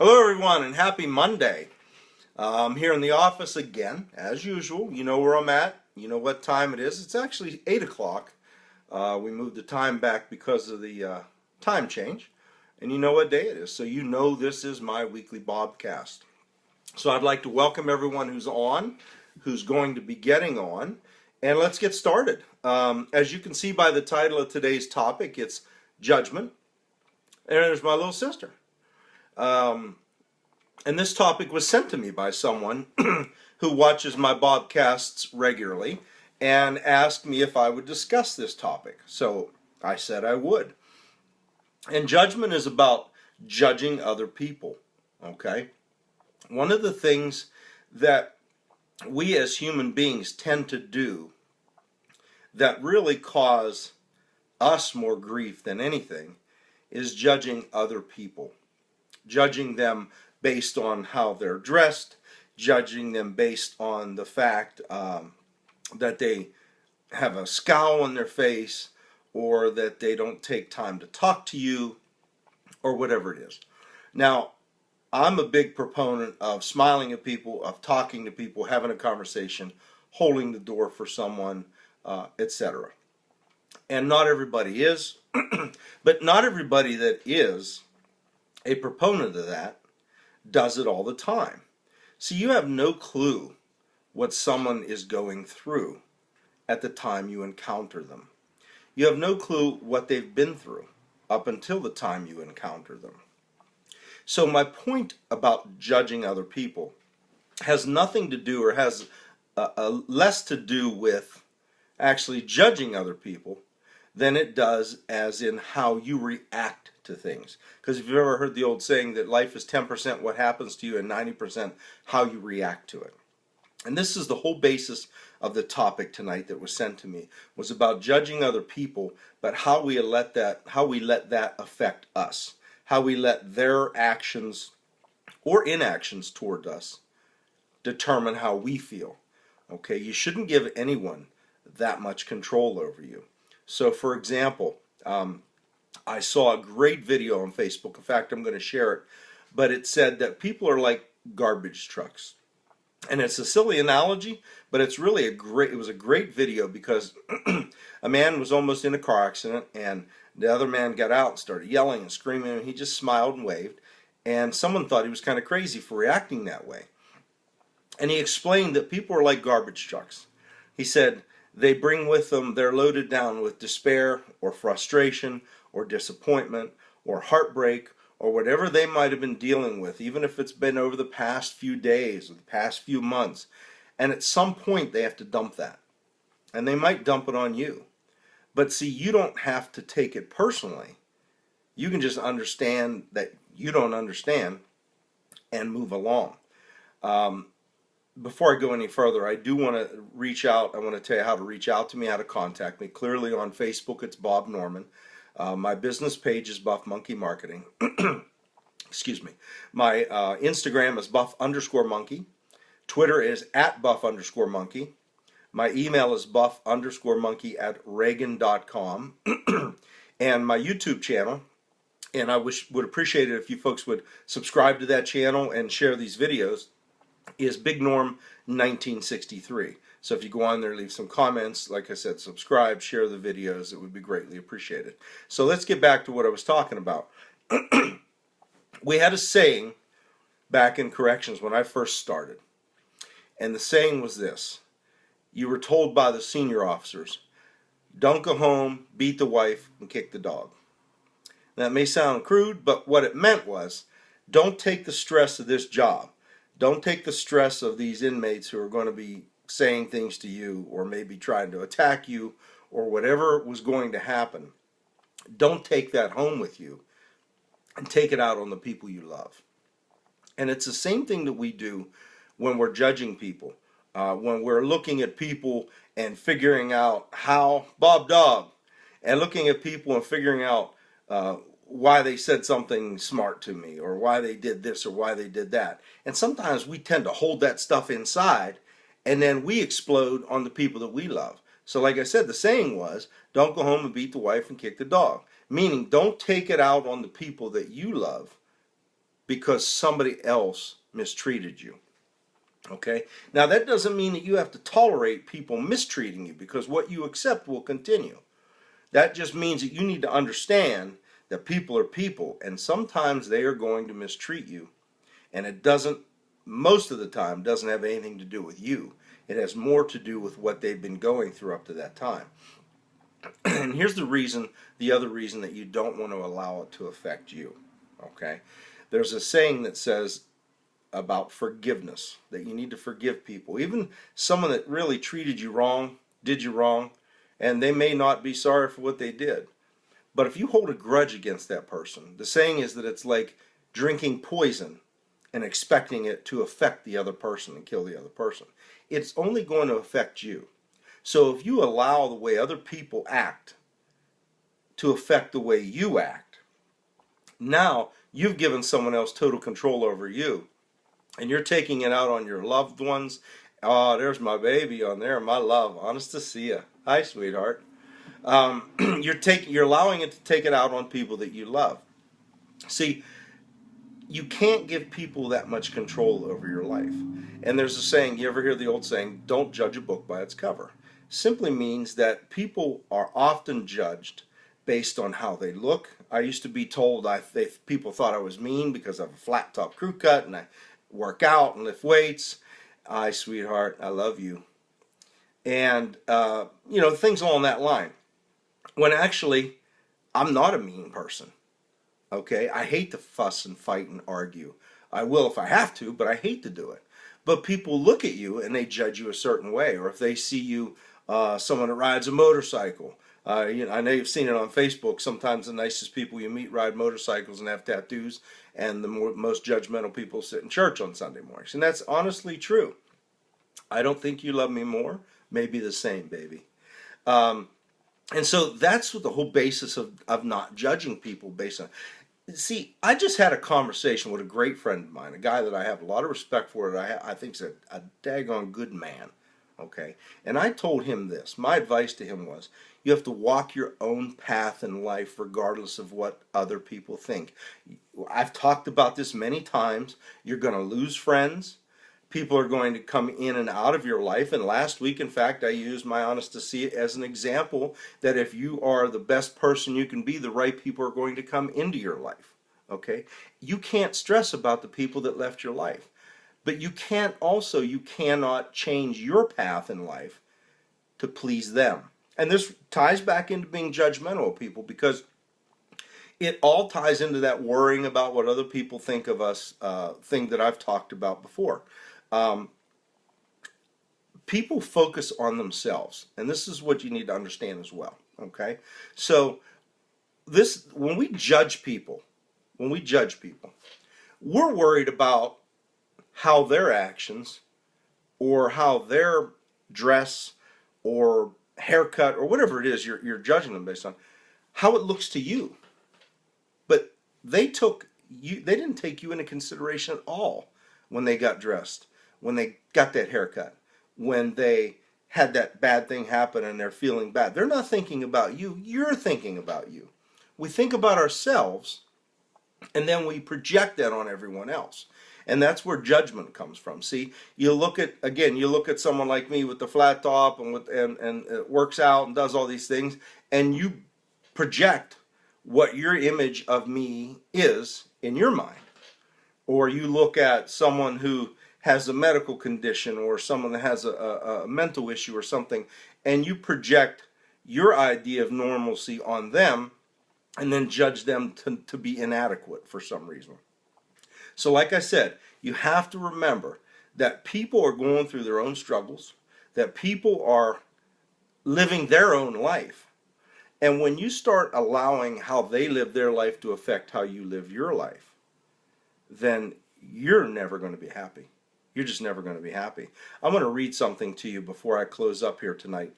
Hello, everyone, and happy Monday. I'm here in the office again, as usual. You know where I'm at. You know what time it is. It's actually 8 o'clock. We moved the time back because of the time change. And you know what day it is. So you know this is my weekly Bobcast. So I'd like to welcome everyone who's on, who's going to be getting on. And let's get started. As you can see by the title of today's topic, it's Judgment. And there's my little sister. And this topic was sent to me by someone who watches my Bobcasts regularly and asked me if I would discuss this topic. So I said I would. And judgment is about judging other people. Okay? One of the things that we as human beings tend to do that really cause us more grief than anything is judging other people. Judging them based on how they're dressed, judging them based on the fact that they have a scowl on their face, or that they don't take time to talk to you, or whatever it is. Now, I'm a big proponent of smiling at people, of talking to people, having a conversation, holding the door for someone, etc. And not everybody is, but not everybody that is a proponent of that does it all the time. So you have no clue what someone is going through at the time you encounter them. You have no clue what they've been through up until the time you encounter them. So my point about judging other people has nothing to do, or has less to do with actually judging other people than it does as in how you react to things. Because if you've ever heard the old saying that life is 10% what happens to you and 90% how you react to it. And this is the whole basis of the topic tonight that was sent to me, was about judging other people, but how we let that affect us. How we let their actions or inactions toward us determine how we feel. Okay, you shouldn't give anyone that much control over you. So, for example, I saw a great video on Facebook. In fact, I'm going to share it. But it said that people are like garbage trucks. And it's a silly analogy, but it's really it was a great video, because a man was almost in a car accident, and the other man got out and started yelling and screaming, and he just smiled and waved. And someone thought he was kind of crazy for reacting that way. And he explained that people are like garbage trucks. He said, they bring with them, they're loaded down with despair or frustration or disappointment or heartbreak or whatever they might have been dealing with, even if it's been over the past few days or the past few months. And at some point they have to dump that. And they might dump it on you. But see, you don't have to take it personally. You can just understand that you don't understand and move along. Before I go any further, I do want to reach out. I want to tell you how to reach out to me, how to contact me. Clearly on Facebook, it's Bob Norman. My business page is Buff Monkey Marketing. Excuse me. My Instagram is buff_monkey. Twitter is @buff_monkey. My email is buff_monkey@reagan.com. And my YouTube channel, and I would appreciate it if you folks would subscribe to that channel and share these videos, is Big Norm 1963. So if you go on there, leave some comments, like I said, subscribe, share the videos, it would be greatly appreciated. So let's get back to what I was talking about. We had a saying back in corrections when I first started. And the saying was this: you were told by the senior officers, don't go home, beat the wife, and kick the dog. That may sound crude, but what it meant was, don't take the stress of this job. Don't take the stress of these inmates who are going to be saying things to you, or maybe trying to attack you, or whatever was going to happen. Don't take that home with you, and take it out on the people you love. And it's the same thing that we do when we're judging people. When we're looking at people and figuring out how, Bob Dog, and looking at people and figuring out why they said something smart to me, or why they did this or why they did that. And sometimes we tend to hold that stuff inside, and then we explode on the people that we love. So like I said, the saying was, don't go home and beat the wife and kick the dog. Meaning, don't take it out on the people that you love, because somebody else mistreated you. Okay? Now, that doesn't mean that you have to tolerate people mistreating you, because what you accept will continue. That just means that you need to understand that people are people, and sometimes they are going to mistreat you. And it doesn't, most of the time, doesn't have anything to do with you. It has more to do with what they've been going through up to that time. And here's the other reason that you don't want to allow it to affect you. Okay? There's a saying that says about forgiveness, that you need to forgive people. Even someone that really treated you wrong, did you wrong, and they may not be sorry for what they did. But if you hold a grudge against that person, the saying is that it's like drinking poison and expecting it to affect the other person and kill the other person. It's only going to affect you. So if you allow the way other people act to affect the way you act, now you've given someone else total control over you. And you're taking it out on your loved ones. Oh, there's my baby on there, my love, honest to see ya. Hi, sweetheart. You're allowing it to take it out on people that you love. See, you can't give people that much control over your life. And there's a saying, you ever hear the old saying, don't judge a book by its cover? Simply means that people are often judged based on how they look. I used to be told people thought I was mean because I have a flat top crew cut and I work out and lift weights. Hi, sweetheart, I love you. And, things along that line. When actually, I'm not a mean person. Okay? I hate to fuss and fight and argue. I will if I have to, but I hate to do it. But people look at you and they judge you a certain way. Or if they see you, someone that rides a motorcycle. I know you've seen it on Facebook. Sometimes the nicest people you meet ride motorcycles and have tattoos, and the most judgmental people sit in church on Sunday mornings. And that's honestly true. I don't think you love me more. Maybe the same, baby. And so that's what the whole basis of not judging people based on. See, I just had a conversation with a great friend of mine, a guy that I have a lot of respect for, that I think is a daggone good man. Okay? And I told him this. My advice to him was, you have to walk your own path in life regardless of what other people think. I've talked about this many times. You're going to lose friends. People are going to come in and out of your life. And last week, in fact, I used my honest to see it as an example that if you are the best person you can be, the right people are going to come into your life. Okay? You can't stress about the people that left your life. But you cannot change your path in life to please them. And this ties back into being judgmental of people, because it all ties into that worrying about what other people think of us thing that I've talked about before. People focus on themselves, and this is what you need to understand as well. Okay, so when we judge people, we're worried about how their actions, or how their dress, or haircut, or whatever it is you're judging them based on, how it looks to you. But they didn't take you into consideration at all when they got dressed, when they got that haircut, when they had that bad thing happen and they're feeling bad. They're not thinking about you. You're thinking about you. We think about ourselves, and then we project that on everyone else. And that's where judgment comes from. See, you look at someone like me with the flat top and works out and does all these things, and you project what your image of me is in your mind. Or you look at someone who has a medical condition, or someone that has a mental issue or something, and you project your idea of normalcy on them, and then judge them to be inadequate for some reason. So like I said, you have to remember that people are going through their own struggles, that people are living their own life. And when you start allowing how they live their life to affect how you live your life, then you're never going to be happy. You're just never going to be happy. I'm going to read something to you before I close up here tonight.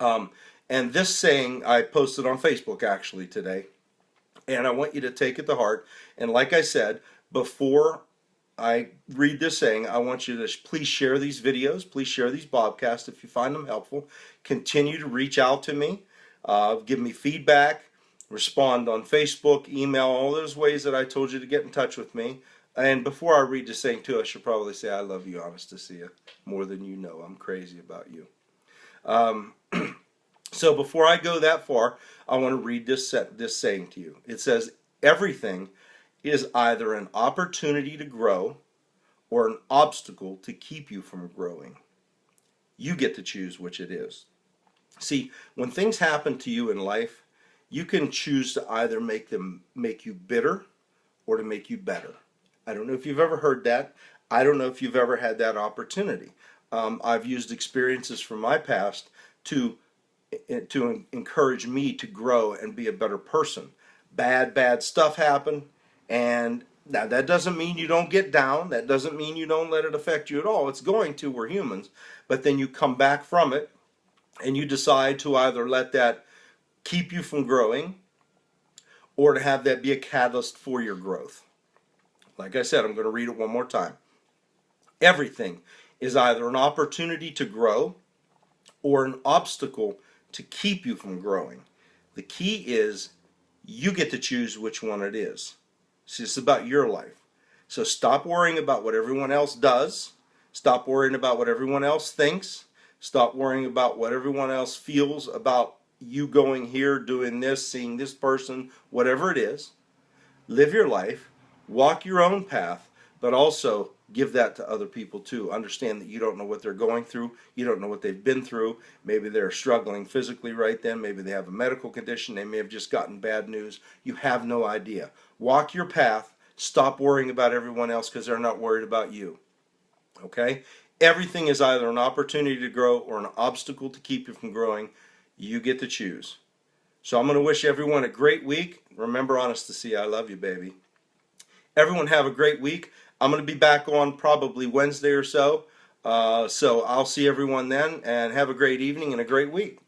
And this saying I posted on Facebook actually today, and I want you to take it to heart. And like I said, before I read this saying, I want you to please share these videos, please share these podcasts if you find them helpful. Continue to reach out to me, give me feedback, respond on Facebook, email, all those ways that I told you to get in touch with me. And before I read this thing too, I should probably say I love you, honest to see you, more than you know. I'm crazy about you. So before I go that far, I want to read this saying to you. It says, everything is either an opportunity to grow or an obstacle to keep you from growing. You get to choose which it is. See, when things happen to you in life, you can choose to either make you bitter or to make you better. I don't know if you've ever heard that. I don't know if you've ever had that opportunity. I've used experiences from my past to encourage me to grow and be a better person. Bad stuff happened, and now that doesn't mean you don't get down. That doesn't mean you don't let it affect you at all. It's going to. We're humans. But then you come back from it, and you decide to either let that keep you from growing or to have that be a catalyst for your growth. Like I said, I'm going to read it one more time. Everything is either an opportunity to grow or an obstacle to keep you from growing. The key is you get to choose which one it is. See, it's about your life. So stop worrying about what everyone else does. Stop worrying about what everyone else thinks. Stop worrying about what everyone else feels about you going here, doing this, seeing this person, whatever it is. Live your life. Walk your own path, but also give that to other people too. Understand that you don't know what they're going through. You don't know what they've been through. Maybe they're struggling physically right then. Maybe they have a medical condition. They may have just gotten bad news. You have no idea. Walk your path. Stop worrying about everyone else because they're not worried about you. Okay? Everything is either an opportunity to grow or an obstacle to keep you from growing. You get to choose. So I'm going to wish everyone a great week. Remember, honest to see, I love you, baby. Everyone have a great week. I'm going to be back on probably Wednesday or so. So I'll see everyone then, and have a great evening and a great week.